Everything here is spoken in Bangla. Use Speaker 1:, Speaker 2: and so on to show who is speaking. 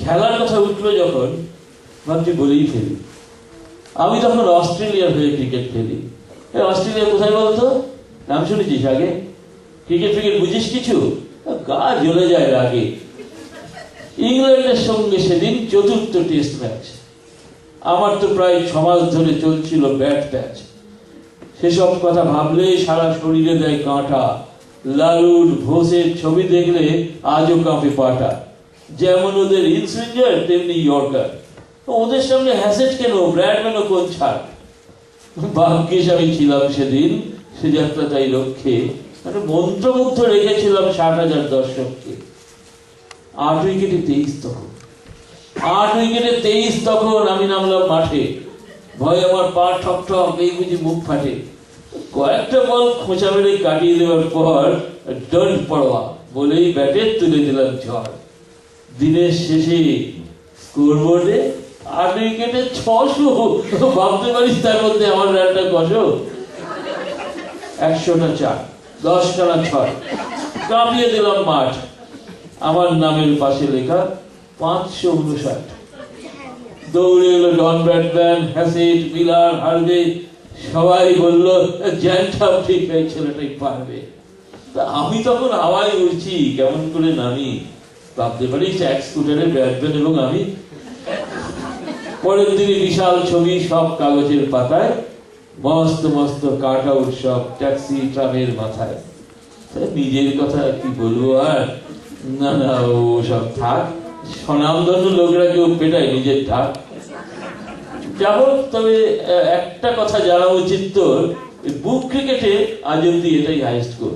Speaker 1: খেলার কথা উঠলো যখন ভাবছি বলেই ফেলি। আমি তখন অস্ট্রেলিয়ার হয়ে ক্রিকেট খেলি। অস্ট্রেলিয়া কোথায় বলতো? নাম শুনেছিস আগে? ক্রিকেট ফ্রিকেট বুঝিস কিছু? গা জ্বলে যায় রাগে। ইংল্যান্ডের সঙ্গে সেদিন চতুর্থ টেস্ট ম্যাচ। আমার তো প্রায় 6 মাস ধরে চলছিল ব্যাট প্যাচ। সেসব কথা ভাবলে সারা শরীরে দেয় কাঁটা। লালুর ঘোষের ছবি দেখলে আজও কাঁপে পাটা। যেমন ওদের ইনসুইঞ্জার তেমনি ইয়র্কার। ওদের সামনে হ্যাসেট কেন, ব্র্যাডম্যানও কোন ছাড়। ভাগ্যিস আমি ছিলাম সেদিন সে যাত্রা তাই রক্ষে, মন্ত্রমুগ্ধ রেখেছিলাম 60,000 দর্শককে। 8 উইকেটে 23 তখন। 8 উইকেটে 23 তখন আমি নামলাম মাঠে। ভয় আমার পা ঠক ঠক, এই বুঝি মুখ ফাটে। কয়েকটা বল খোঁচা মেরে কাটিয়ে দেওয়ার পর ডন্ট পড়োয়া বলেই ব্যাটে তুলে দিলাম ঝড়। দিনের শেষে স্কোরবোর্ডে 8 উইকেটে 600। ভাবতে পারিস তার মধ্যে আমার রানটা কত? 100টা 4, 10 খানা 6। কাঁপিয়ে দিলাম মাঠ। আমার নামের পাশে লেখা 559। দৌড়ে এলো Don Bradman, Hassett, Miller, Harvey. সবাই বলল জ্যানটাও ঠিক, এই ছেলেটাই পারবে। তা আমি তখন হাওয়ায় উড়ছি, কেমন করে নামি ভাবতে পারিস? এক স্কুটারে ব্র্যাডম্যান এবং আমি। পরের দিনে বিশাল ছবি সব কাগজের পাতায়, মস্ত মস্ত কাট আউট সব ট্যাক্সি ট্রামের মাথায়। নিজের কথা কি বলবো আর? না না, ও সব থাক। স্বনামধন্য লোকরা কেউ পেটায় নিজের ঢাক। যা হোক, তবে একটা কথা জানা উচিত তোর, বুক ক্রিকেটে আজ অব্দি এটাই হাইয়েস্ট স্কোর।